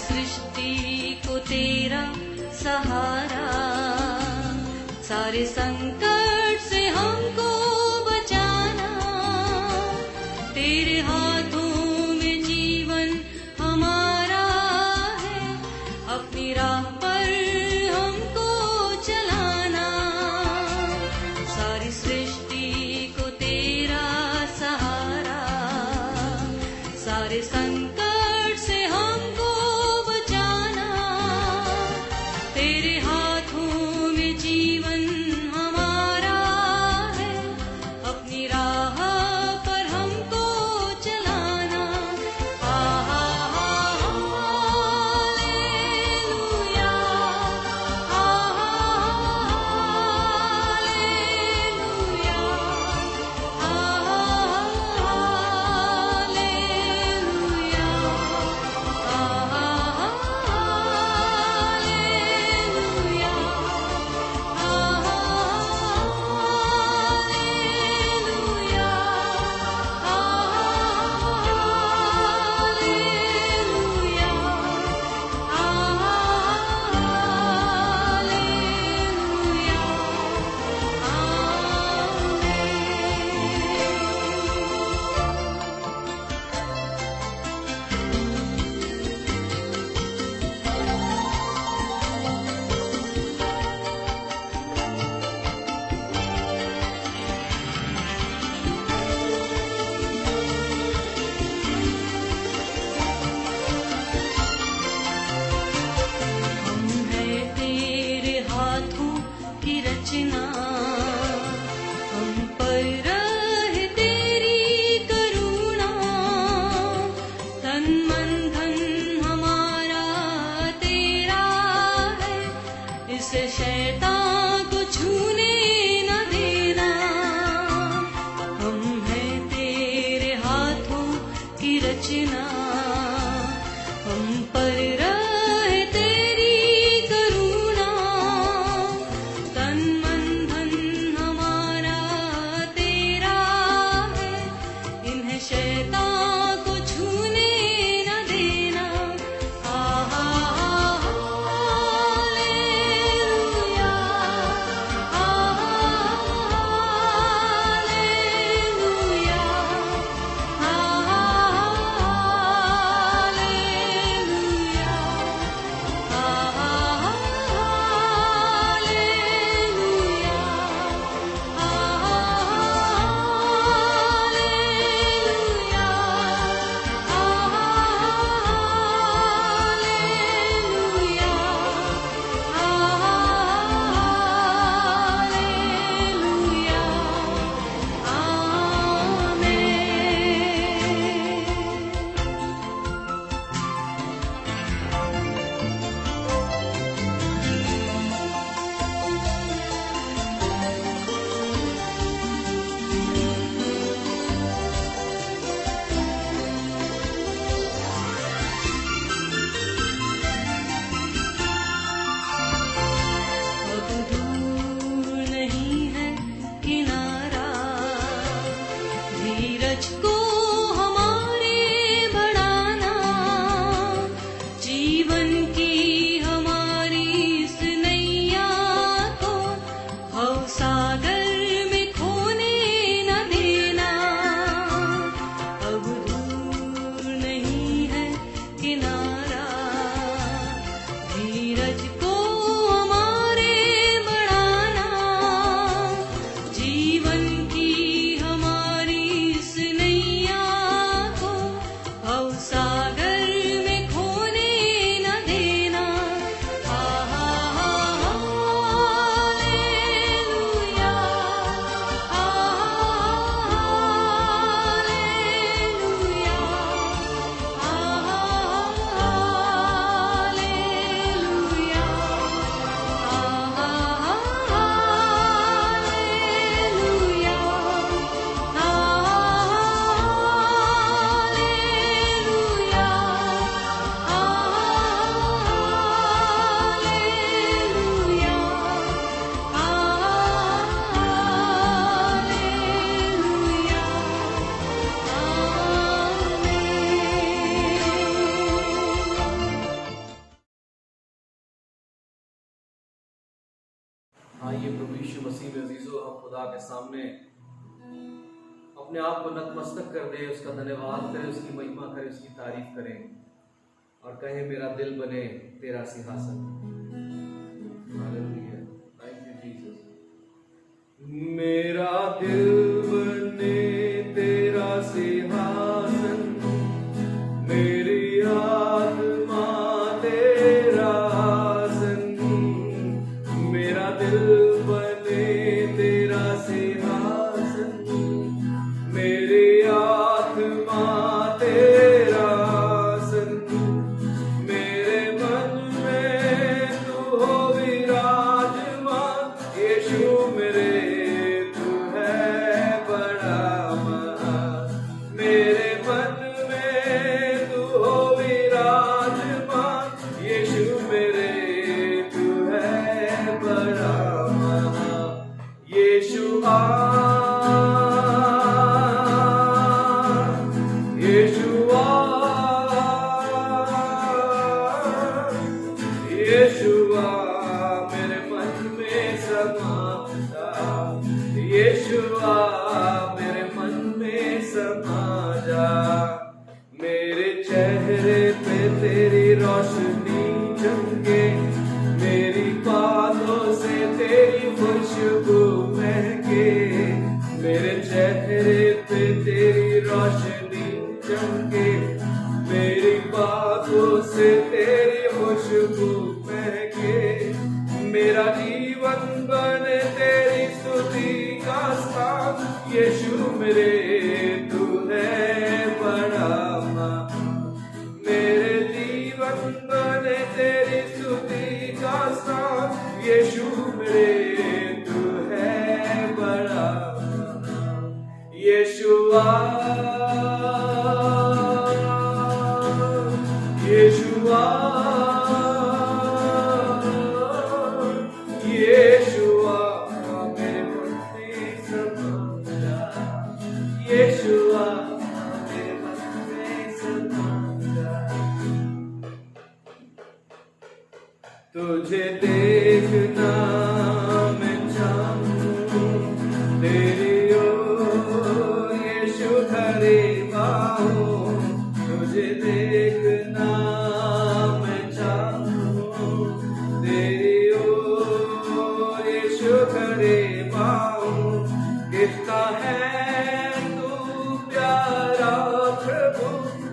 सृष्टि को तेरा सहारा, सारे संकट से हमको बचाना, तेरे हाथों में जीवन हमारा है, अपनी राह पर हमको चलाना, सारी सृष्टि को तेरा सहारा, सारे संकट से हमको बचाना, तेरे हाथों में जीवन हमारा है, अपनी राह पर हमको चलाना। हालेलुया, हालेलुया, हम हैं तेरे हाथों की रचना, हम पर रहे तेरी करुणा, तन मन धन हमारा तेरा है, इसे शैतान को छूने न देना। हम हैं तेरे हाथों की रचना, हम पर रहे तेरी करुणा, तन मन धन हमारा तेरा है, इन्हें शैतान को छूने न देना। हालेलुया, हालेलुया, हालेलुया, आइए प्रभु यीशु मसीह में अजीजों, हम खुदा के सामने अपने आप को नतमस्तक कर दें, उसका धन्यवाद करें, उसकी महिमा करें, उसकी तारीफ करें और कहें मेरा दिल बने तेरा सिंहासन। Hallelujah, thank you Jesus. मेरा दिल बने तेरा सिंहासन, मेरी आत्मा तेरा आसन। मेरा दिल बने तेरा सिंहासन, मेरी आत्मा तेरा आसन। मेरे मन में तू हो विराजमान, यीशु मेरे तू है बड़ा महान। मेरे मन में तू हो विराजमान, यीशु मेरे तू है बड़ा महान। यीशु आ, यीशु आ, यीशु आ मेरे मन में समा जा। यीशु आ मेरे मन में समा जा। मेरे चेहरे पे तेरी रोशनी चमके, मेरी बातों से तेरी खुशबू महके। मेरे चेहरे पे तेरी रोशनी चमके, मेरी बातों से तेरी खुशबू महके। मेरा जीवन बने तेरी स्तुति का स्थान, यीशु मेरे तू है बड़ा महान। मेरे जीवन बने तेरी स्तुति का स्थान, यीशु मेरे तू है बड़ा महान। यीशु आ, यीशु आ, यीशु आ मेरे मन में समा जा। यीशु आ मेरे मन में समा जा। तुझे देखना मैं चाहूं, तेरी ओर यीशु खड़े बाहों। तुझे देखना मैं चाहूं, तेरी ओर यीशु खड़े बाहों। कितना है तू प्यारा प्रभु,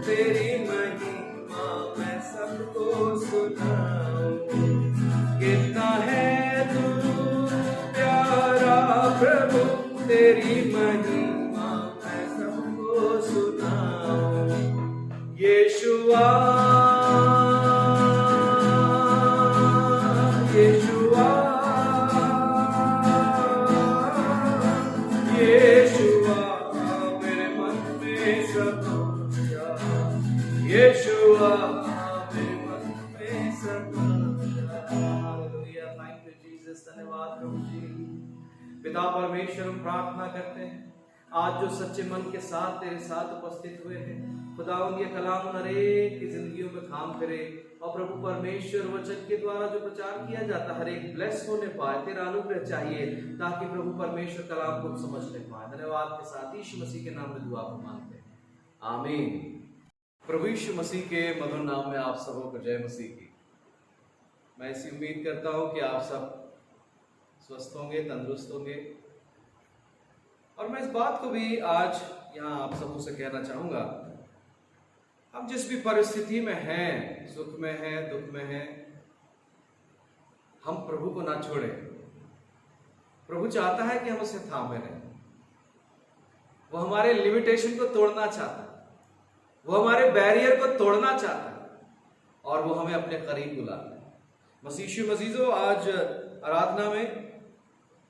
तेरी महिमा मैं सबको सुनाऊं। कितना है तू प्यारा प्रभु, तेरी महिमा मैं सबको सुनाऊं। यीशु आ, यीशु आ, यीशु आ मेरे मन में समा जा। यीशु आ मेरे मन में समा जा। Hallelujah, thank you Jesus. धन्यवाद प्रभु जी। पिता परमेश्वर, हम प्रार्थना करते हैं आज जो सच्चे मन के साथ तेरे साथ उपस्थित हुए हैं, खुदा उनके कलाम हर एक की जिंदगियों में काम करे और प्रभु परमेश्वर वचन के द्वारा जो प्रचार किया जाता हर एक ब्लेस होने पाए। तेरा अनुग्रह चाहिए ताकि प्रभु परमेश्वर कलाम को समझने पाए। धन्यवाद के साथ यीशु मसीह के नाम में दुआ को मांगते हैं, आमीन। प्रभु यीशु मसीह के मधुर नाम में आप सबों को जय मसीह की। मैं ऐसी उम्मीद करता हूँ कि आप सब स्वस्थ होंगे, तंदुरुस्त होंगे। और मैं इस बात को भी आज यहाँ आप सबों से कहना चाहूँगा, हम जिस भी परिस्थिति में हैं, सुख में हैं, दुख में हैं, हम प्रभु को ना छोड़ें। प्रभु चाहता है कि हम उसे थामे रहें। वो हमारे लिमिटेशन को तोड़ना चाहता है, वो हमारे बैरियर को तोड़ना चाहता है और वो हमें अपने करीब बुलाता है। मसीह मजीजों, आज आराधना में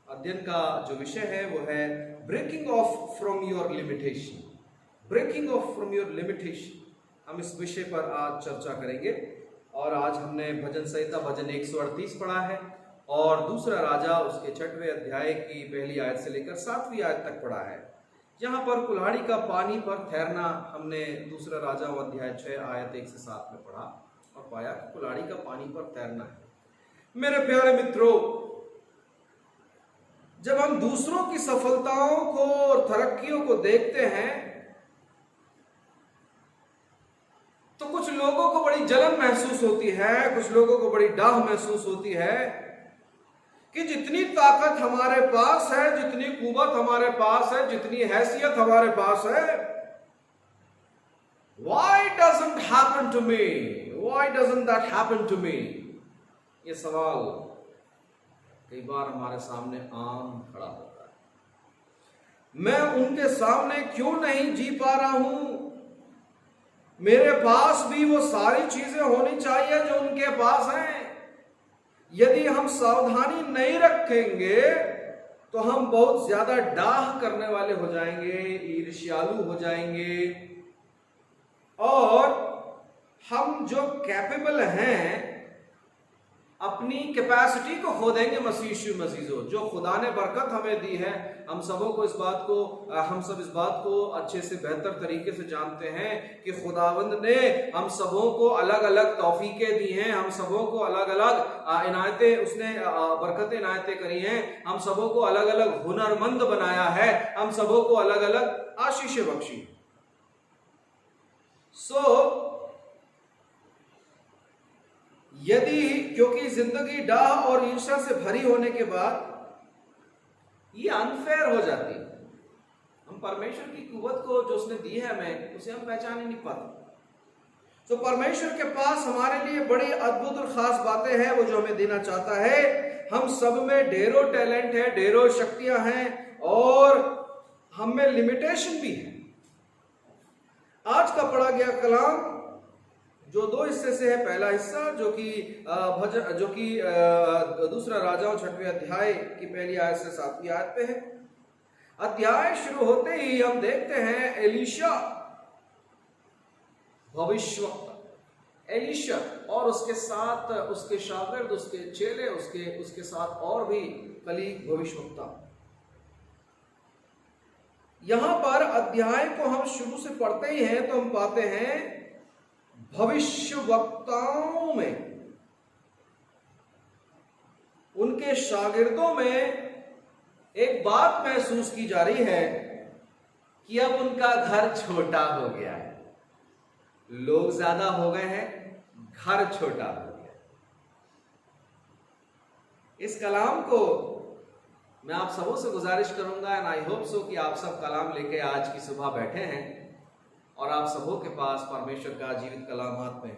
अध्ययन का जो विषय है वो है breaking off from your limitation. Breaking off from your limitation, हम इस विषय पर आज चर्चा करेंगे। और आज हमने भजन संहिता भजन 138 पढ़ा है और दूसरा राजा उसके 6वें अध्याय की पहली आयत से लेकर 7वीं आयत तक पढ़ा है। यहाँ पर कुल्हाड़ी का पानी पर ठहरना हमने दूसरा राजा अध्याय 6 आयत 1 से 7 में पढ़ा और पाया कुल्हाड़ी का पानी पर तैरना है। मेरे प्यारे मित्रों, जब हम दूसरों की सफलताओं को और तरक्कियों को देखते हैं तो कुछ लोगों को बड़ी जलन महसूस होती है, कुछ लोगों को बड़ी डाह महसूस होती है कि जितनी ताकत हमारे पास है, जितनी कुवत हमारे पास है, जितनी हैसियत हमारे पास है, why doesn't happen to me? Why doesn't that happen to me? ये सवाल कई बार हमारे सामने आम खड़ा होता है। मैं उनके सामने क्यों नहीं जी पा रहा हूं? मेरे पास भी वो सारी चीजें होनी चाहिए जो उनके पास हैं। यदि हम सावधानी नहीं रखेंगे तो हम बहुत ज्यादा डाह करने वाले हो जाएंगे, ईर्ष्यालु हो जाएंगे और हम जो कैपेबल हैं अपनी कैपेसिटी को खो देंगे। मसीहो जो खुदा ने बरकत हमें दी है, हम सब इस बात को अच्छे से बेहतर तरीके से जानते हैं कि खुदावंद ने हम सबों को अलग अलग तौफीकें दी हैं, हम सबों को अलग अलग इनायतें, उसने बरकतें इनायतें करी हैं, हम सबों को अलग अलग हुनरमंद बनाया है, हम सबों को अलग अलग आशीषें बख्शी। यदि क्योंकि जिंदगी डाह और ईर्ष्या से भरी होने के बाद ये अनफेयर हो जाती है। हम परमेश्वर की कुवत को जो उसने दी है हमें, उसे हम पहचान ही नहीं पाते। तो परमेश्वर के पास हमारे लिए बड़ी अद्भुत और खास बातें हैं, वो जो हमें देना चाहता है। हम सब में ढेरों टैलेंट है, ढेरों शक्तियां हैं और हम में लिमिटेशन भी है। आज का पढ़ा गया कलाम जो दो हिस्से से है, पहला हिस्सा जो कि दूसरा राजाओं 6वें अध्याय की पहली आयत से 7वीं आयत पे है। अध्याय शुरू होते ही हम देखते हैं एलीशा भविष्यवक्ता, एलीशा और उसके साथ उसके शागिर्द, उसके चेले, उसके साथ और भी कलीग भविष्यवक्ता। यहां पर अध्याय को हम शुरू से पढ़ते ही हैं तो हम पाते हैं भविष्यवक्ताओं में, उनके शागिर्दों में एक बात महसूस की जा रही है कि अब उनका घर छोटा हो गया है। लोग ज्यादा हो गए हैं, घर छोटा हो गया। इस कलाम को मैं आप सबों से गुजारिश करूंगा एंड आई होप सो कि आप सब कलाम लेके आज की सुबह बैठे हैं और आप सबों के पास परमेश्वर का जीवित कलाम हाथ में है।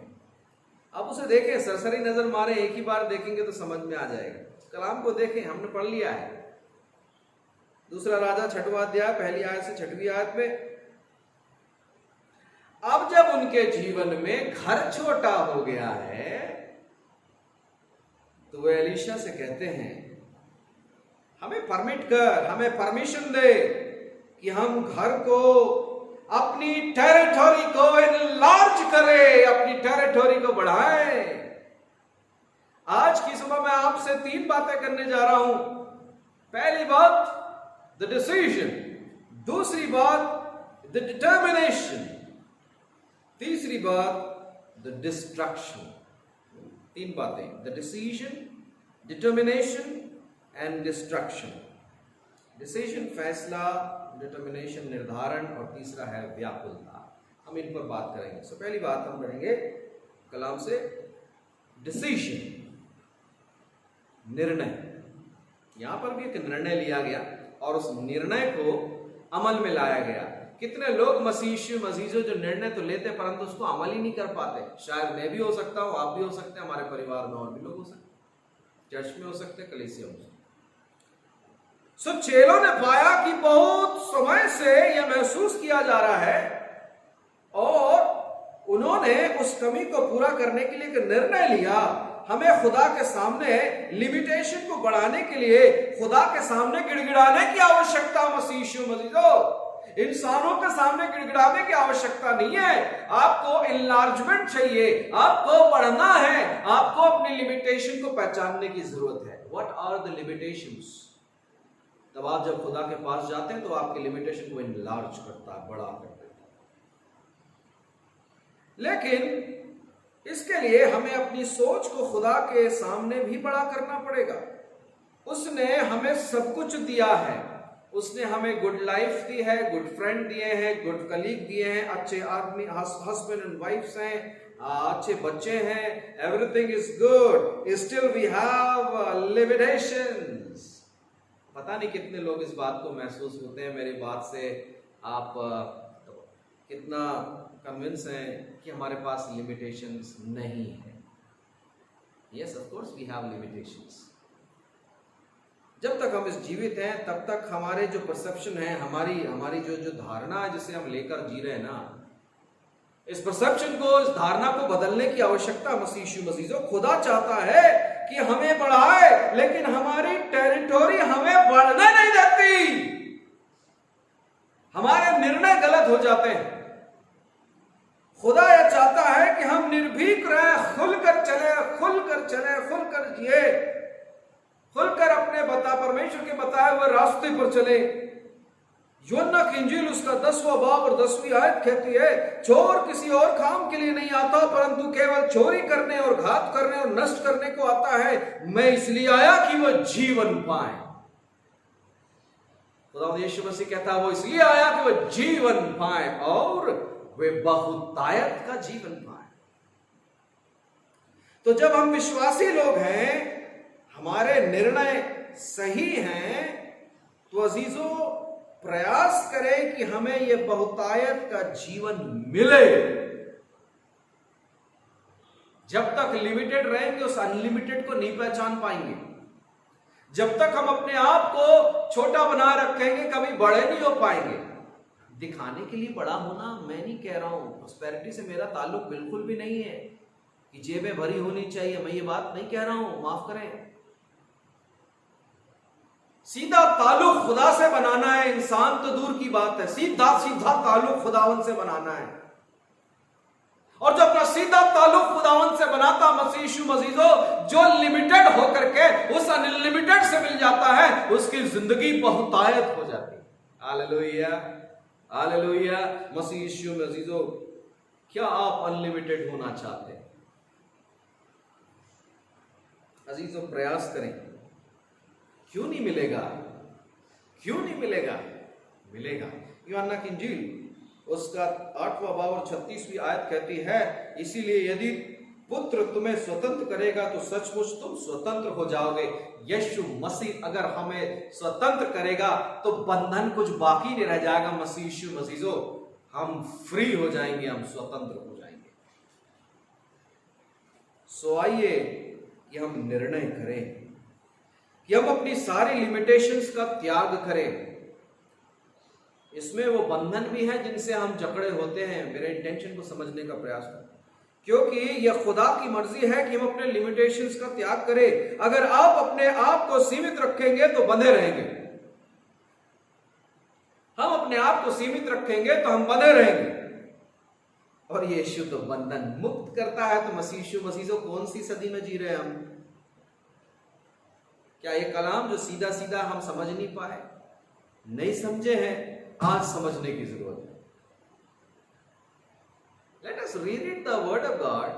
आप उसे देखें, सरसरी नजर मारें, एक ही बार देखेंगे तो समझ में आ जाएगा। कलाम को देखें, हमने पढ़ लिया है। दूसरा राजा 6वां अध्याय पहली आयत से 6वीं आयत में। अब जब उनके जीवन में घर छोटा हो गया है तो वे एलीशा से कहते हैं, हमें परमिट कर, हमें परमिशन दे कि हम घर को, अपनी टेरिटरी को इनलार्ज करें, अपनी टेरिटरी को बढ़ाएं। आज की सुबह मैं आपसे 3 बातें करने जा रहा हूं। पहली बात द डिसीजन, दूसरी बात द डिटर्मिनेशन, तीसरी बात द डिस्ट्रक्शन। 3 बातें, the decision, determination and destruction. Decision फैसला, डिटर्मिनेशन निर्धारण और तीसरा है व्याकुलता। हम इन पर बात करेंगे। सो पहली बात हम करेंगे कलाम से, डिसीजन, निर्णय। यहां पर भी एक निर्णय लिया गया और उस निर्णय को अमल में लाया गया। कितने लोग मसीजो जो निर्णय तो लेते परंतु उसको अमल ही नहीं कर पाते। शायद मैं भी हो सकता हूं, आप भी हो सकते हैं, हमारे परिवार में और भी लोग हो सकते हैं, चर्च में हो सकते हैं, कलीसिया में हो सकते हैं। सो चेलों ने पाया कि बहुत समय से यह महसूस किया जा रहा है और उन्होंने उस कमी को पूरा करने के लिए एक निर्णय लिया। हमें खुदा के सामने लिमिटेशन को बढ़ाने के लिए खुदा के सामने गिड़गिड़ाने की आवश्यकता मसीहो इंसानों के सामने गिड़गिड़ाने की आवश्यकता नहीं है। आपको इनलार्जमेंट चाहिए, आपको बढ़ना है, आपको अपनी लिमिटेशन को पहचानने की जरूरत है। What are the limitations? तब आप जब खुदा के पास जाते हैं तो आपकी लिमिटेशन को इनलार्ज करता है, बड़ा कर देता है। लेकिन इसके लिए हमें अपनी सोच को खुदा के सामने भी बड़ा करना पड़ेगा। उसने हमें सब कुछ दिया है। उसने हमें गुड लाइफ दी है, गुड फ्रेंड दिए हैं, गुड कलीग दिए हैं, अच्छे आदमी, हस्बैंड एंड वाइफ्स हैं, अच्छे बच्चे हैं, everything is good, still we have limitations. पता नहीं कितने लोग इस बात को महसूस होते हैं, मेरी बात से आप कितना कन्विंस हैं कि हमारे पास लिमिटेशंस नहीं है। Yes, of course we have limitations. जब तक हम इस जीवित हैं तब तक हमारे जो परसेप्शन है, हमारी जो धारणा है जिसे हम लेकर जी रहे हैं ना, इस परसेप्शन को, इस धारणा को बदलने की आवश्यकता मसीह यीशु मसीह। खुदा चाहता है कि हमें बढ़ाए, लेकिन हमारी टेरिटोरी हमें बढ़ने नहीं देती। हमारे निर्णय गलत हो जाते हैं। खुदा यह चाहता है कि हम निर्भीक रहें, खुलकर चले, खुलकर चले, खुलकर जिए, खुलकर अपने परमेश्वर के बताए हुए रास्ते पर चले। यूहन्ना की इंजील उसका 10वां बाब और 10वीं आयत कहती है, चोर किसी और काम के लिए नहीं आता, परंतु केवल चोरी करने और घात करने और नष्ट करने को आता है। मैं इसलिए आया कि वह जीवन पाए। खुदा यीशु मसीह कहता है वो इसलिए आया कि वह जीवन पाए और वे बहुतायत का जीवन पाए। तो जब हम विश्वासी लोग हैं, हमारे निर्णय सही हैं, तो अजीजों प्रयास करें कि हमें यह बहुतायत का जीवन मिले। जब तक लिमिटेड रहेंगे उस अनलिमिटेड को नहीं पहचान पाएंगे। जब तक हम अपने आप को छोटा बना रखेंगे कभी बड़े नहीं हो पाएंगे। दिखाने के लिए बड़ा होना मैं नहीं कह रहा हूं, प्रॉस्पेरिटी से मेरा ताल्लुक बिल्कुल भी नहीं है कि जेबें भरी होनी चाहिए, मैं ये बात नहीं कह रहा हूं, माफ करें। सीधा ताल्लुक खुदा से बनाना है, इंसान तो दूर की बात है, सीधा ताल्लुक खुदावन से बनाना है। और जो अपना सीधा ताल्लुक खुदावन से बनाता मसीह यीशु मसीह जो लिमिटेड होकर के उस अनलिमिटेड से मिल जाता है, उसकी जिंदगी बहुतायत हो जाती है। Hallelujah, hallelujah. मसीह यीशु मसीह, क्या आप अनलिमिटेड होना चाहते हैं? अजीजों प्रयास करें। क्यों नहीं मिलेगा? क्यों नहीं मिलेगा? मिलेगा। यूहन्ना की इंजील उसका 8वां बाब और 36वीं आयत कहती है, इसीलिए यदि पुत्र तुम्हें स्वतंत्र करेगा तो सचमुच तुम स्वतंत्र हो जाओगे। यीशु मसीह अगर हमें स्वतंत्र करेगा तो बंधन कुछ बाकी नहीं रह जाएगा। मसीह यीशु मसीह हम फ्री हो जाएंगे, हम स्वतंत्र हो जाएंगे। सो आइए कि हम निर्णय करें कि हम अपनी सारी लिमिटेशंस का त्याग करें। इसमें वो बंधन भी है जिनसे हम जकड़े होते हैं। मेरे इंटेंशन को समझने का प्रयास करें, क्योंकि यह खुदा की मर्जी है कि हम अपने लिमिटेशंस का त्याग करें। अगर आप अपने आप को सीमित रखेंगे तो बंधे रहेंगे। हम अपने आप को सीमित रखेंगे तो हम बंधे रहेंगे। और यीशु तो बंधन मुक्त करता है। तो मसीह यीशु मसीह कौन सी सदी में जी रहे हैं हम? क्या ये कलाम जो सीधा सीधा हम समझ नहीं पाए, नहीं समझे हैं, आज समझने की जरूरत है। Let us read the word of God.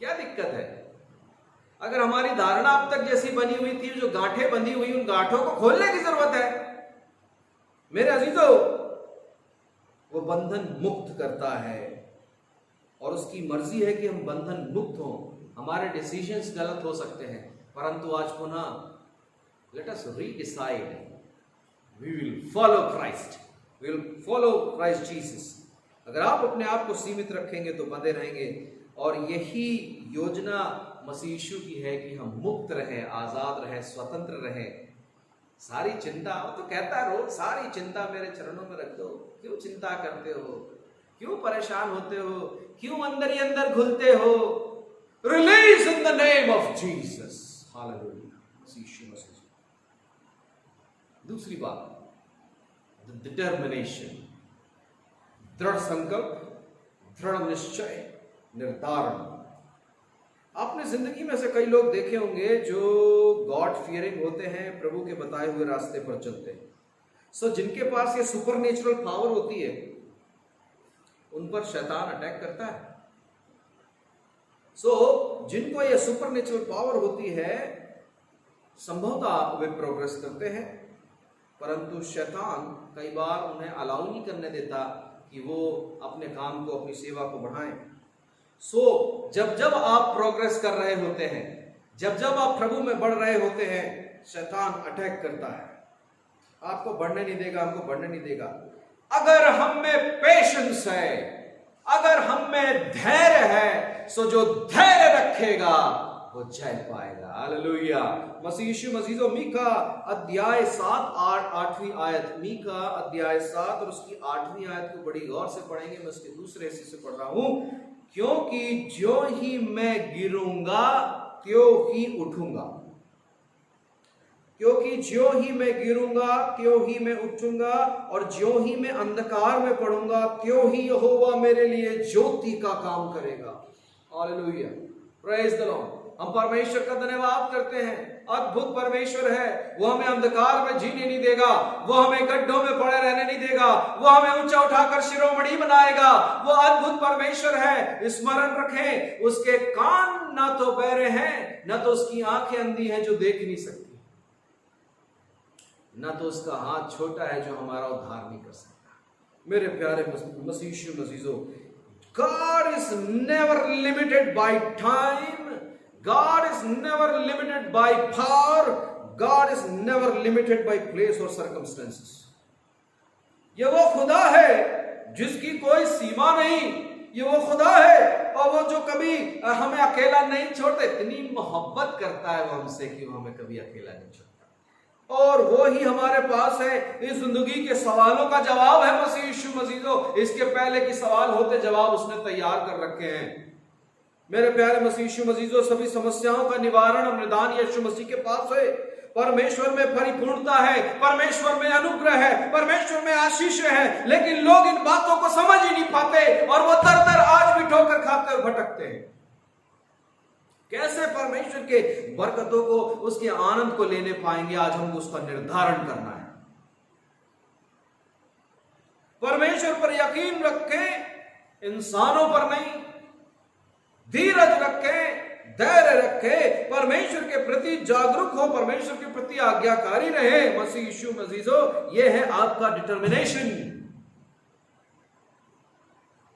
क्या दिक्कत है? अगर हमारी धारणा अब तक जैसी बनी हुई थी, जो गांठें बंधी हुई, उन गांठों को खोलने की जरूरत है। मेरे अजीजों, वो बंधन मुक्त करता है और उसकी मर्जी है कि हम बंधन मुक्त हों। हमारे डिसीजंस गलत हो सकते हैं, परंतु आज पुनः let us redecide, we will follow Christ, we will follow Christ Jesus. अगर आप अपने आप को सीमित रखेंगे तो बंधे रहेंगे। और यही योजना मसीह यीशु की है कि हम मुक्त रहें, आजाद रहें, स्वतंत्र रहें। सारी चिंता, वो तो कहता है रोज, सारी चिंता मेरे चरणों में रख दो। क्यों चिंता करते हो? क्यों परेशान होते हो? क्यों अंदर ही अंदर घुलते हो? Release in the name of Jesus. Hallelujah, मसीह यीशु मसीह। दूसरी बात, डिटर्मिनेशन, दृढ़ संकल्प, दृढ़ निश्चय, निर्धारण। आपने जिंदगी में से कई लोग देखे होंगे जो गॉड फियरिंग होते हैं, प्रभु के बताए हुए रास्ते पर चलते हैं। सो जिनके पास ये सुपर नेचुरल पावर होती है, उन पर शैतान अटैक करता है। सो जिनको ये सुपर नेचुरल पावर होती है, संभवतः वे प्रोग्रेस करते हैं, परंतु शैतान कई बार उन्हें अलाउ नहीं करने देता कि वो अपने काम को, अपनी सेवा को बढ़ाएं। जब जब आप प्रोग्रेस कर रहे होते हैं, जब जब आप प्रभु में बढ़ रहे होते हैं, शैतान अटैक करता है, आपको बढ़ने नहीं देगा, हमको बढ़ने नहीं देगा। अगर हम में पेशेंस है, अगर हम में धैर्य है, सो जो धैर्य रखेगा वो जय पाएगा। हालेलुया। मसीह यीशु मसीह मीका अध्याय 7 8वीं आयत, मीका अध्याय 7 और उसकी 8वीं आयत को बड़ी गौर से पढ़ेंगे। मैं उसके दूसरे हिस्से से पढ़ रहा हूं। क्योंकि ज्यों ही मैं गिरूंगा त्यों ही उठूंगा, क्योंकि ज्यों ही मैं गिरूंगा त्यों ही मैं उठूंगा, और ज्यों ही मैं अंधकार में पड़ूंगा त्यों ही यहोवा मेरे लिए ज्योति का काम करेगा। Hallelujah, praise the Lord. हम परमेश्वर का धन्यवाद करते हैं। अद्भुत परमेश्वर है। वो हमें अंधकार में जीने नहीं देगा, वो हमें गड्ढों में पड़े रहने नहीं देगा, वो हमें ऊंचा उठाकर शिरोमणि बनाएगा। वो अद्भुत परमेश्वर है। स्मरण रखें, उसके कान ना तो बहरे हैं, ना तो उसकी आंखें अंधी हैं जो देख नहीं सकती, ना तो उसका हाथ छोटा है जो हमारा उद्धार नहीं कर सकता। मेरे प्यारे मसीहो, God is never limited by time, God is never limited by power, God is never limited by place or circumstances. ये वो खुदा है जिसकी कोई सीमा नहीं, ये वो खुदा है और वो जो कभी हमें अकेला नहीं छोड़ता। इतनी मोहब्बत करता है वो हमसे कि वो हमें कभी अकेला नहीं छोड़ता, और वो ही हमारे पास है इस जिंदगी के सवालों का जवाब है मसीह यीशु मसीह। इसके पहले की सवाल होते जवाब उसने तैयार कर रखे हैं। मेरे प्यारे मसीह यीशु मसीह, सभी समस्याओं का निवारण और निदान यीशु मसीह के पास है। परमेश्वर में परिपूर्णता है, परमेश्वर में अनुग्रह है, परमेश्वर में आशीष है, लेकिन लोग इन बातों को समझ ही नहीं पाते और वो दर आज भी ठोकर खाते और भटकते हैं। कैसे परमेश्वर के बरकतों को, उसके आनंद को लेने पाएंगे? आज हमको उसका निर्धारण करना है। परमेश्वर पर यकीन रखें, इंसानों पर नहीं। धीरज रखें, धैर्य रखें, परमेश्वर के प्रति जागरूक हो, परमेश्वर के प्रति आज्ञाकारी रहे। मसीह यीशु मसीह, यह है आपका डिटर्मिनेशन।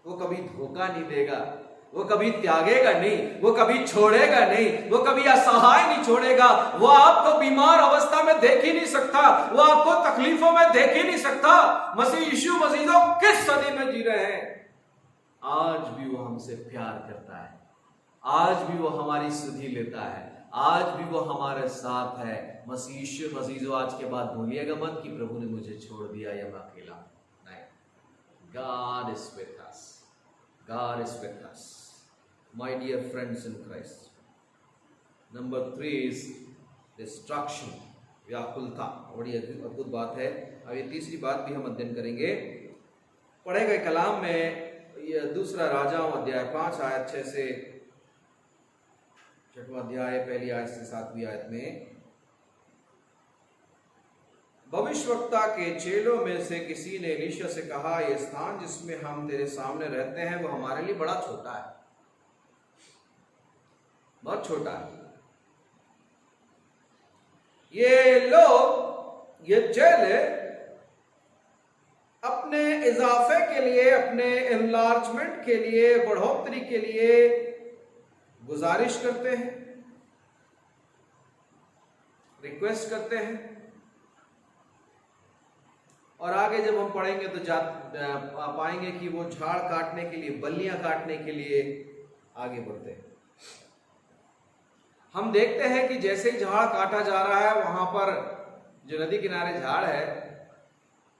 वो कभी धोखा नहीं देगा, वो कभी त्यागेगा नहीं, वो कभी छोड़ेगा नहीं, वो कभी असहाय नहीं छोड़ेगा। वो आपको बीमार अवस्था में देख ही नहीं सकता, वो आपको तकलीफों में देख ही नहीं सकता। मसीह यीशु मसीह किस सदी में जी रहे हैं? आज भी वो हमसे प्यार करता है, आज भी वो हमारी सुधि लेता है, आज भी वो हमारे साथ है। मसीह यीशु मसीह, आज के बाद भूलिएगा मत कि प्रभु ने मुझे छोड़ दिया या मैं अकेला नहीं। God is with us, God is with us, my dear friends in Christ. Number 3 is distraction, व्याकुलता। बड़ी अद्भुत बात है। अब ये तीसरी बात भी हम अध्ययन करेंगे। पढ़े गए कलाम में ये दूसरा राजाओं अध्याय 5 आयत 6 से 6वां अध्याय 1 आयत से 7वीं आयत में, भविष्यवक्ता के चेलों में से किसी ने एलीशा से कहा, यह स्थान जिसमें हम तेरे सामने रहते हैं वो हमारे लिए बड़ा छोटा है, बहुत छोटा है। ये लोग, ये चेले अपने इजाफे के लिए, अपने एनलार्जमेंट के लिए, बढ़ोतरी के लिए गुजारिश करते हैं, रिक्वेस्ट करते हैं। और आगे जब हम पढ़ेंगे तो पाएंगे कि वो झाड़ काटने के लिए, बल्लियां काटने के लिए आगे बढ़ते हैं। हम देखते हैं कि जैसे ही झाड़ काटा जा रहा है, वहां पर जो नदी किनारे झाड़ है,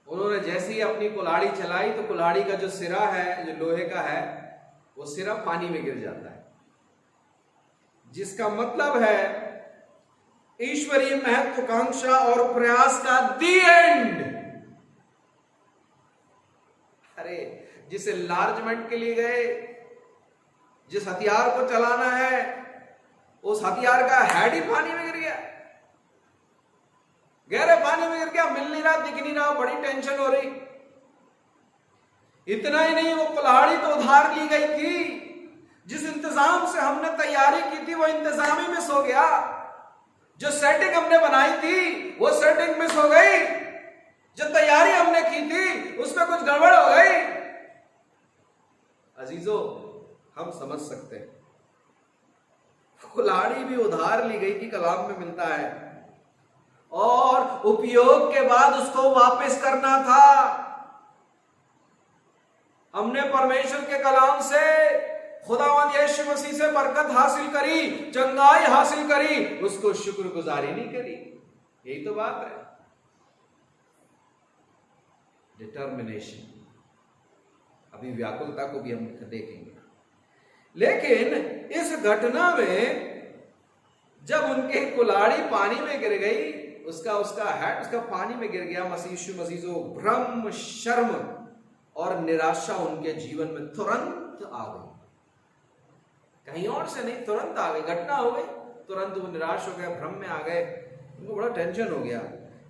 उन्होंने जैसे ही अपनी कुल्हाड़ी चलाई तो कुल्हाड़ी का जो सिरा है, जो लोहे का है, वो सिरा पानी में गिर जाता है, जिसका मतलब है ईश्वरीय महत्वाकांक्षा और प्रयास का दी एंड। अरे, जिस एनलार्जमेंट के लिए गए, जिस हथियार को चलाना है, उस हथियार का हेड ही पानी में गिर गया, गहरे पानी में गिर गया, मिल नहीं रहा, दिख नहीं रहा, बड़ी टेंशन हो रही। इतना ही नहीं, वो कुल्हाड़ी तो उधार ली गई थी, जिस इंतजाम से हमने तैयारी की थी वो इंतजाम ही मिस हो गया। जो सेटिंग हमने बनाई थी वो सेटिंग मिस हो गई, जो तैयारी हमने की थी उसमें कुछ गड़बड़ हो गई। अजीजों, हम समझ सकते हैं, कुल्हाड़ी भी उधार ली गई थी, कलाम में मिलता है, और उपयोग के बाद उसको वापस करना था। हमने परमेश्वर के कलाम से, खुदावंद यीशु मसीह से बरकत हासिल करी, चंगाई हासिल करी, उसको शुक्रगुजारी नहीं करी। यही तो बात है, डिटर्मिनेशन। अभी व्याकुलता को भी हम देखेंगे। लेकिन इस घटना में जब उनकी कुल्हाड़ी पानी में गिर गई, उसका हेड उसका पानी में गिर गया, यीशु मसीह जो भ्रम, शर्म और निराशा उनके जीवन में तुरंत आ गई। कहीं और से नहीं, तुरंत आ गई, घटना हो गई, तुरंत वो निराश हो गए, भ्रम में आ गए, उनको बड़ा टेंशन हो गया।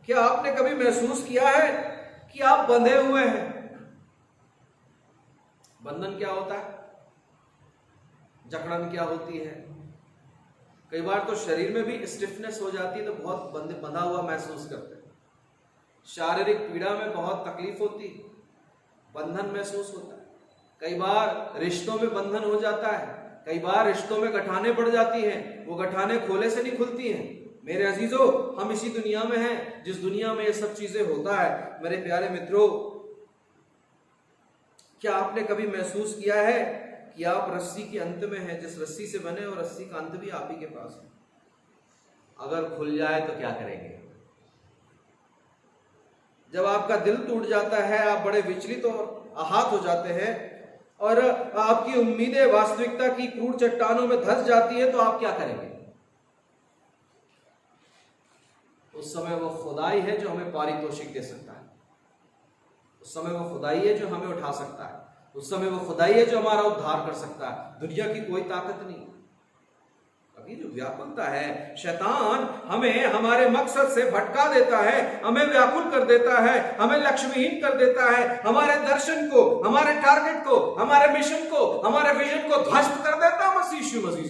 क्या आपने कभी महसूस किया है कि आप बंधे हुए हैं? बंधन क्या होता है? जकड़न क्या होती है? कई बार तो शरीर में भी स्टिफनेस हो जाती है, तो बहुत बंधा हुआ महसूस करते हैं। शारीरिक पीड़ा में बहुत तकलीफ होती, बंधन महसूस होता है। कई बार रिश्तों में बंधन हो जाता है, कई बार रिश्तों में गठाने पड़ जाती हैं, वो गठाने खोले से नहीं खुलती हैं। मेरे अजीजों, हम इसी दुनिया में हैं जिस दुनिया में ये सब चीजें होता है। मेरे प्यारे मित्रों, क्या आपने कभी महसूस किया है कि आप रस्सी के अंत में हैं, जिस रस्सी से बने, और रस्सी का अंत भी आप ही के पास है? अगर खुल जाए तो क्या करेंगे? जब आपका दिल टूट जाता है, आप बड़े विचलित और आहत हो जाते हैं, और आपकी उम्मीदें वास्तविकता की क्रूर चट्टानों में धंस जाती है, तो आप क्या करेंगे? उस समय वो खुदाई है जो हमें पारितोषिक दे सकता है, उस समय वो खुदाई है जो हमें उठा सकता है, उस समय वो खुदाई है जो हमारा उद्धार कर सकता है। दुनिया की कोई ताकत नहीं। अभी जो व्याकुलता है, शैतान हमें हमारे मकसद से भटका देता है, हमें व्याकुल कर देता है, हमें लक्ष्यहीन कर देता है, हमारे दर्शन को, हमारे टारगेट को, हमारे मिशन को, हमारे विजन को ध्वस्त कर देता है। यीशु मसीह,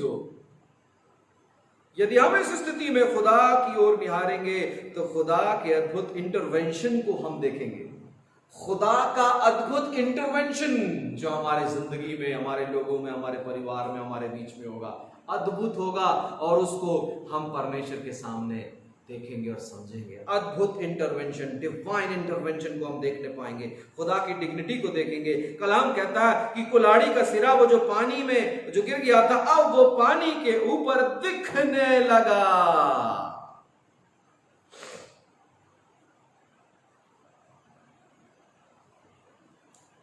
यदि हम इस स्थिति में खुदा की ओर निहारेंगे तो खुदा के अद्भुत इंटरवेंशन को हम देखेंगे। खुदा का अद्भुत इंटरवेंशन जो हमारे जिंदगी में, हमारे लोगों में, हमारे परिवार में, हमारे बीच में होगा, अद्भुत होगा, और उसको हम परमेश्वर के सामने देखेंगे और समझेंगे। अद्भुत इंटरवेंशन, डिवाइन इंटरवेंशन को हम देखने पाएंगे, खुदा की डिग्निटी को देखेंगे। कलाम कहता है कि कुल्हाड़ी का सिरा वो जो पानी में जो गिर गया था, अब वो पानी के ऊपर दिखने लगा।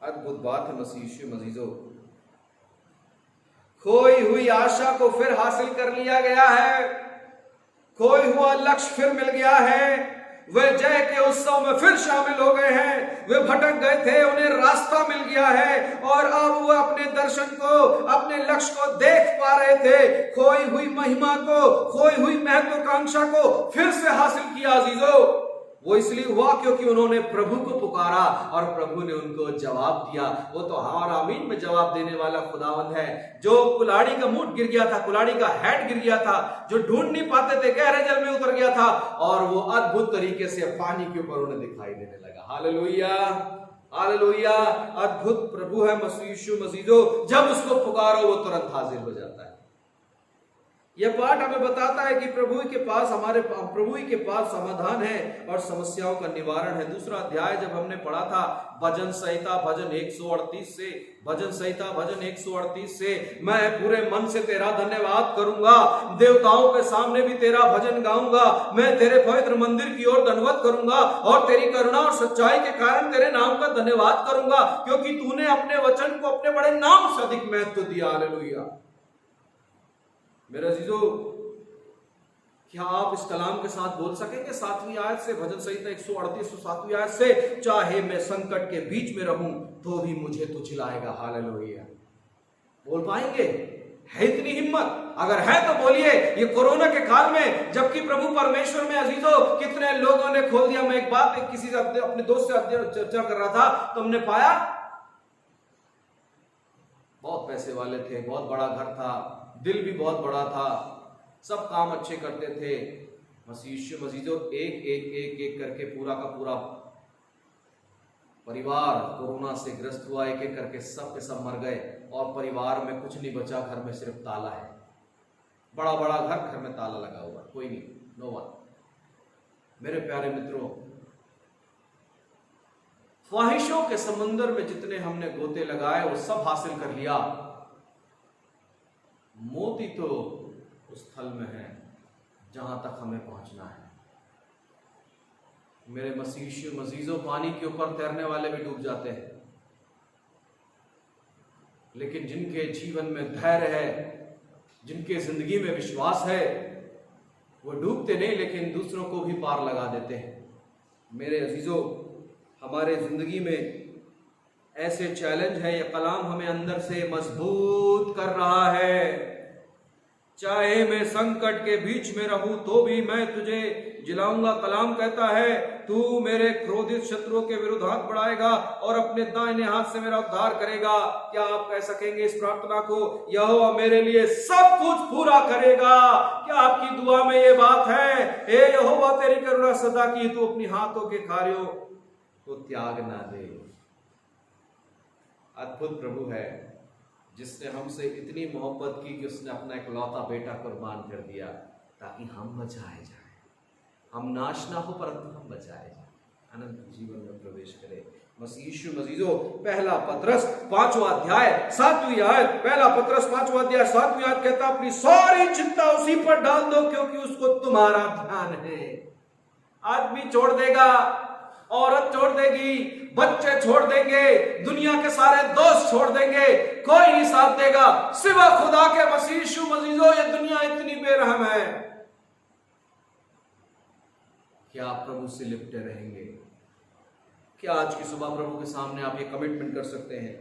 अद्भुत बात है मसीह मजीजों। खोई हुई आशा को फिर हासिल कर लिया गया है, खोई हुआ लक्ष्य फिर मिल गया है, वे जय के उत्सव में फिर शामिल हो गए हैं। वे भटक गए थे, उन्हें रास्ता मिल गया है, और अब वो अपने दर्शन को, अपने लक्ष्य को देख पा रहे थे। खोई हुई महिमा को, खोई हुई महत्वाकांक्षा को फिर से हासिल किया अजीजों। वो इसलिए हुआ क्योंकि उन्होंने प्रभु को पुकारा और प्रभु ने उनको जवाब दिया। वो तो हाँ और आमीन में जवाब देने वाला खुदावंद है। जो कुल्हाड़ी का मुंह गिर गया था, कुल्हाड़ी का हेड गिर गया था, जो ढूंढ नहीं पाते थे, गहरे जल में उतर गया था, और वो अद्भुत तरीके से पानी के ऊपर उन्हें दिखाई देने लगा। Hallelujah, hallelujah. अद्भुत प्रभु है यीशु मसीह, जब उसको पुकारो वो तुरंत हाजिर हो जाता है। यह पाठ हमें बताता है कि प्रभु के पास समाधान है और समस्याओं का निवारण है। दूसरा अध्याय जब हमने पढ़ा था भजन संहिता भजन 138 से, मैं पूरे मन से तेरा धन्यवाद करूंगा, देवताओं के सामने भी तेरा भजन गाऊंगा, मैं तेरे पवित्र मंदिर की ओर दंडवत करूंगा और तेरी करुणा और सच्चाई के कारण तेरे नाम का धन्यवाद करूंगा, क्योंकि तूने अपने वचन को अपने बड़े नाम से अधिक महत्व दिया। हालेलुया। मेरे अजीजों, क्या आप इस कलाम के साथ बोल सकेंगे 7वीं आयत से, भजन संहिता 138 7वीं आयत से, चाहे मैं संकट के बीच में रहूं तो भी मुझे तू चिल्लाएगा। हालेलुया। बोल पाएंगे? है इतनी हिम्मत? अगर है तो बोलिए। ये कोरोना के काल में जबकि प्रभु परमेश्वर में अजीजों कितने लोगों ने खोल दिया। मैं एक बात किसी से अपने दोस्त से चर्चा कर रहा था, तो हमने पाया बहुत पैसे वाले थे, बहुत बड़ा घर था, दिल भी बहुत बड़ा था, सब काम अच्छे करते थे, मसीह यीशु मसीजो एक एक एक एक करके पूरा का पूरा परिवार कोरोना से ग्रस्त हुआ, एक एक करके सब के सब मर गए और परिवार में कुछ नहीं बचा, घर में सिर्फ ताला है। बड़ा बड़ा घर में ताला लगा हुआ, कोई नहीं, नो वन। मेरे प्यारे मित्रों, ख्वाहिशों के समुंदर में जितने हमने गोते लगाए वो सब हासिल कर लिया, मोती तो उस स्थल में है जहां तक हमें पहुंचना है। मेरे मसीह मजीजों, पानी के ऊपर तैरने वाले भी डूब जाते हैं, लेकिन जिनके जीवन में धैर्य है, जिनके जिंदगी में विश्वास है, वो डूबते नहीं लेकिन दूसरों को भी पार लगा देते हैं। मेरे अजीजों, हमारे जिंदगी में ऐसे चैलेंज है, ये कलाम हमें अंदर से मजबूत कर रहा है। चाहे मैं संकट के बीच में रहूं तो भी मैं तुझे जिलाऊंगा। कलाम कहता है, तू मेरे क्रोधित शत्रुओं के विरुद्ध हाथ बढ़ाएगा और अपने दाहिने हाथ से मेरा उद्धार करेगा। क्या आप कह सकेंगे इस प्रार्थना को, यहोवा मेरे लिए सब कुछ पूरा करेगा? क्या आपकी दुआ में ये बात है, हे यहोवा तेरी करुणा सदा की, तू अपनी हाथों के कार्यों को त्याग ना दे। अद्भुत प्रभु है जिसने हमसे इतनी मोहब्बत की कि उसने अपना इकलौता बेटा कुर्बान कर दिया ताकि हम बचाए जाए, हम नाश ना हो परंतु हम बचाए जाए, अनंत जीवन में प्रवेश करें। मसीह यीशु मसीजो, पहला पतरस 5वां अध्याय 7वीं आयत, पहला पतरस 5वां अध्याय 7वीं आयत कहता, अपनी सारी चिंता उसी पर डाल दो क्योंकि उसको तुम्हारा ध्यान है। आदमी छोड़ देगा, औरत छोड़ देगी, बच्चे छोड़ देंगे, दुनिया के सारे दोस्त छोड़ देंगे, कोई नहीं साथ देगा सिवा खुदा के। मसीह यीशु मसीजो, ये दुनिया इतनी बेरहम है। क्या आप प्रभु से लिपटे रहेंगे? क्या आज की सुबह प्रभु के सामने आप ये कमिटमेंट कर सकते हैं?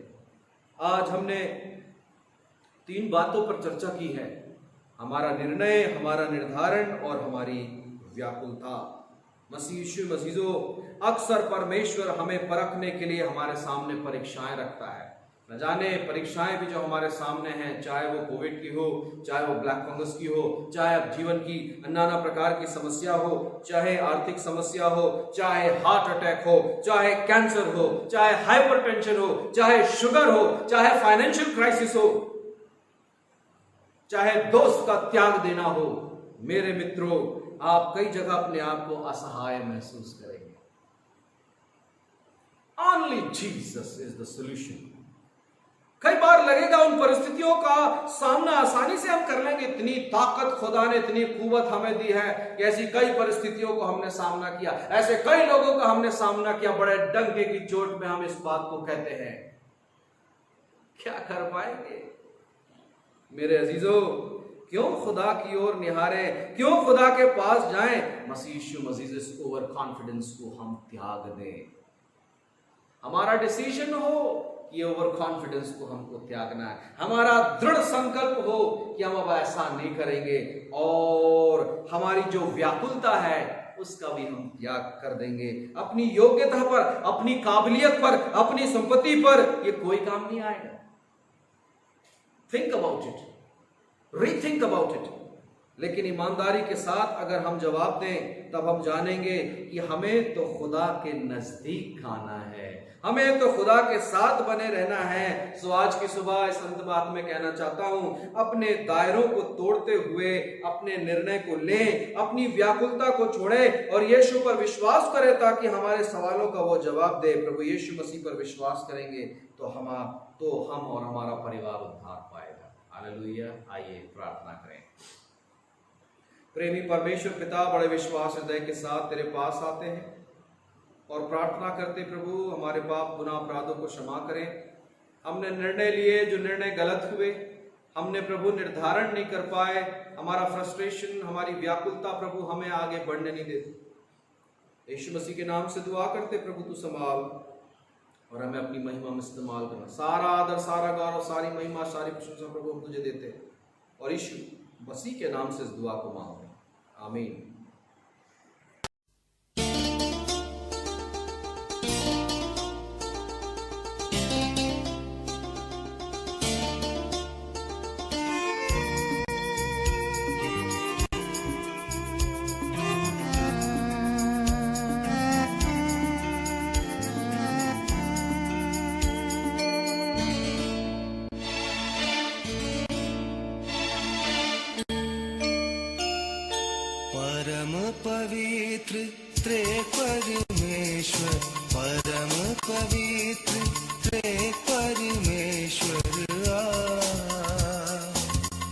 आज हमने 3 बातों पर चर्चा की है, हमारा निर्णय, हमारा निर्धारण और हमारी व्याकुलता। मसीह यीशु मसीजो, अक्सर परमेश्वर हमें परखने के लिए हमारे सामने परीक्षाएं रखता है। न जाने परीक्षाएं भी जो हमारे सामने हैं, चाहे वो कोविड की हो, चाहे वो ब्लैक फंगस की हो, चाहे अब जीवन की नाना प्रकार की समस्या हो, चाहे आर्थिक समस्या हो, चाहे हार्ट अटैक हो, चाहे कैंसर हो, चाहे हाइपरटेंशन हो, चाहे शुगर हो, चाहे फाइनेंशियल क्राइसिस हो, चाहे दोस्त का त्याग देना हो। मेरे मित्रों, आप कई जगह अपने आप को असहाय महसूस करेंगे। Only Jesus is the solution। कई बार लगेगा उन परिस्थितियों का सामना आसानी से हम कर लेंगे, इतनी ताकत खुदा ने, इतनी कुवत हमें दी है कि ऐसी कई परिस्थितियों को हमने सामना किया, ऐसे कई लोगों का हमने सामना किया, बड़े डंके की चोट में हम इस बात को कहते हैं। क्या कर पाएंगे? मेरे अजीजों, क्यों खुदा की ओर निहारें, क्यों खुदा के पास जाएं? मसीह यीशु मसीह इस ओवर कॉन्फिडेंस को हम त्याग दें। हमारा डिसीजन हो कि ओवर कॉन्फिडेंस को हमको त्यागना है, हमारा दृढ़ संकल्प हो कि हम अब ऐसा नहीं करेंगे, और हमारी जो व्याकुलता है उसका भी हम त्याग कर देंगे। अपनी योग्यता पर, अपनी काबिलियत पर, अपनी संपत्ति पर ये कोई काम नहीं आएगा। Think about it, rethink about it. लेकिन ईमानदारी के साथ अगर हम जवाब दें तब हम जानेंगे कि हमें तो खुदा के नजदीक आना है, हमें तो खुदा के साथ बने रहना है। सो आज की सुबह इस अंत बात में कहना चाहता हूं, अपने दायरों को तोड़ते हुए अपने निर्णय को लें, अपनी व्याकुलता को छोड़ें और यीशु पर विश्वास करें ताकि हमारे सवालों का वो जवाब दे। प्रभु यीशु मसीह पर विश्वास करेंगे तो हम और हमारा परिवार उद्धार पाएगा। हालेलुया। आइए प्रार्थना करें। प्रेमी परमेश्वर पिता, बड़े विश्वास हृदय के साथ तेरे पास आते हैं और प्रार्थना करते प्रभु हमारे पाप गुनाह अपराधों को क्षमा करें। हमने निर्णय लिए जो निर्णय गलत हुए, हमने प्रभु निर्धारण नहीं कर पाए, हमारा फ्रस्ट्रेशन, हमारी व्याकुलता प्रभु हमें आगे बढ़ने नहीं देती। यीशु मसीह के नाम से दुआ करते प्रभु तू संभाल और हमें अपनी महिमा में इस्तेमाल करना। सारा आदर, सारा गौरव, सारी महिमा, सारी प्रशंसा प्रभु हम तुझे देते हैं और यीशु मसीह के नाम से इस दुआ को मांगते हैं। आमीन। पवित्र त्रिएक परमेश्वर, परम पवित्र त्रिएक परमेश्वर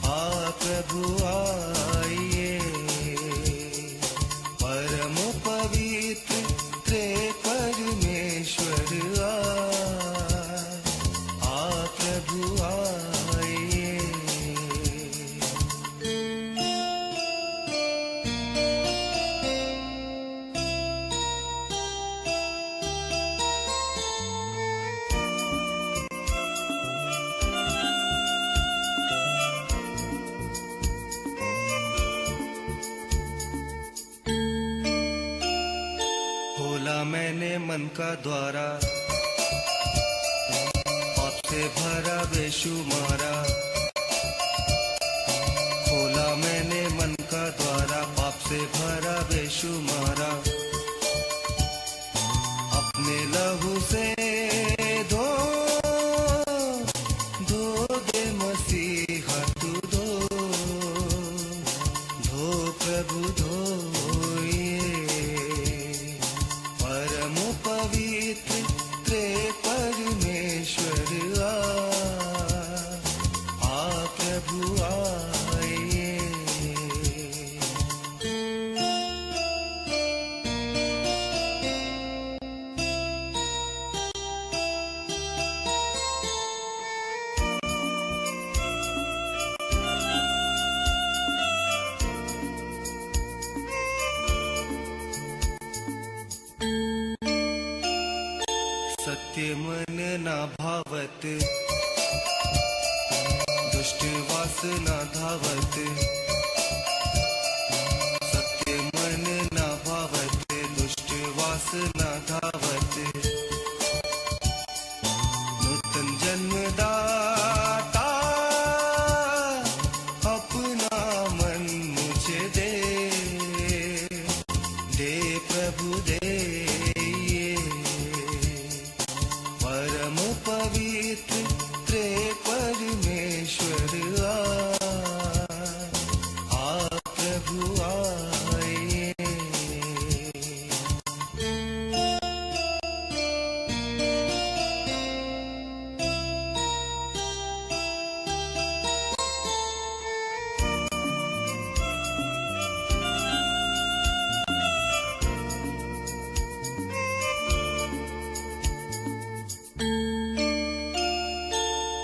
आ प्रभु आइए। परम पवित्र त्रिएक परमेश्वर आ प्रभु आइए। खोला मैंने मन का द्वारा, पाप से भरा बेशुमारा। खोला मैंने मन का द्वारा, पाप से भरा बेशुमारा। अपने लहू से धो धो दे मसीहा तू धो धो प्रभु धोइए। परम पवित्र त्रिएक परमेश्वर आ प्रभु आइए। सत्य मन ना भावत, दुष्ट वासना धावत। सत्य मन ना भावत, दुष्ट वासना धावत। नूतन जन्मदाता अपना मन मुझे दे प्रभु दे। परम पवित्र त्रिएक परमेश्वर आ प्रभु आइए।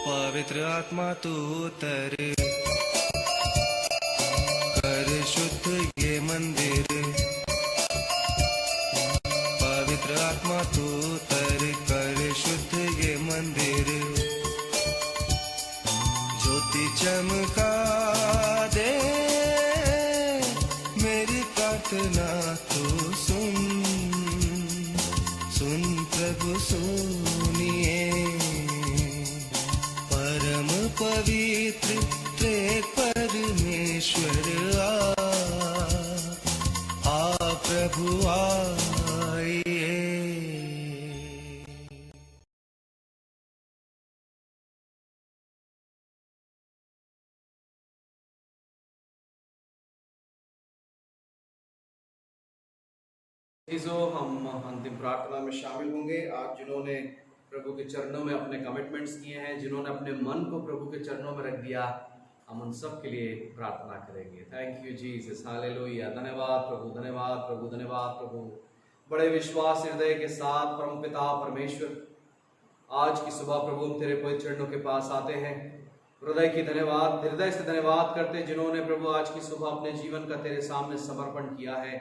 पवित्र आत्मा तू उतर, कर शुद्ध ये मंदिर। पवित्र आत्मा तू उतर, कर शुद्ध ये मंदिर। ज्योति चमका दे, मेरी प्रार्थना तू सुन सुन प्रभु सुनिए। परम पवित्र त्रिएक परमेश्वर आ प्रभु आइए। हम अंतिम प्रार्थना में शामिल होंगे। आज जिन्होंने प्रभु के चरणों में अपने कमिटमेंट्स किए हैं, जिन्होंने अपने मन को प्रभु के चरणों में रख दिया, हम उन सब के लिए प्रार्थना करेंगे। Thank you Jesus, hallelujah. धन्यवाद प्रभु, धन्यवाद प्रभु, धन्यवाद प्रभु। बड़े विश्वास हृदय के साथ परमपिता परमेश्वर, आज की सुबह प्रभु हम तेरे पवित्र चरणों के पास आते हैं। हृदय से धन्यवाद करते, जिन्होंने प्रभु आज की सुबह अपने जीवन का तेरे सामने समर्पण किया है,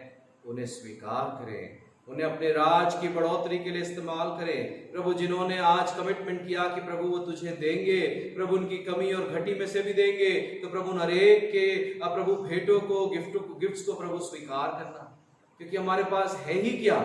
उन्हें स्वीकार करें, उन्हें अपने राज की बढ़ोतरी के लिए इस्तेमाल करें। प्रभु जिन्होंने आज कमिटमेंट किया कि प्रभु वो तुझे देंगे, प्रभु उनकी कमी और घटी में से भी देंगे, तो प्रभु हर एक के प्रभु भेंटों को, गिफ्ट्स को प्रभु स्वीकार करना, क्योंकि हमारे पास है ही क्या,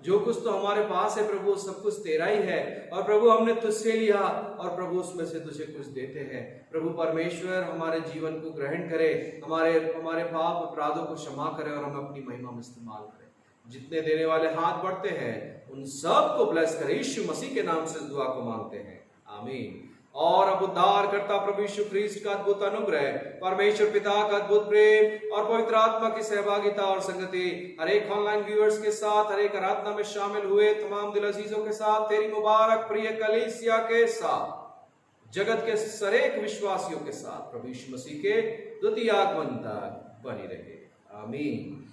जो कुछ तो हमारे पास है प्रभु सब कुछ तेरा ही है, और प्रभु हमने तुझसे लिया और प्रभु उसमें से तुझे कुछ देते हैं। प्रभु परमेश्वर हमारे जीवन को ग्रहण करे, हमारे पाप अपराधों को क्षमा करे और हमें अपनी महिमा में इस्तेमाल करे। जितने देने वाले हाथ बढ़ते हैं उन सब को ब्लेस करे, यीशु मसीह के नाम से दुआ को मांगते हैं, आमीन। और अब उद्धारकर्ता प्रभु यीशु ख्रीस्ट का अद्भुत अनुग्रह, परमेश्वर पिता का अद्भुत प्रेम और पवित्र आत्मा की सहभागिता और संगति हर एक ऑनलाइन व्यूअर्स के साथ, हर एक आराधना में शामिल हुए तमाम दिल अजीजों के साथ, तेरी मुबारक प्रिय कलीसिया के साथ, जगत के सरेक विश्वासियों के साथ प्रभु यीशु मसीह के द्वितीय आगमन तक बनी रहे। आमीन।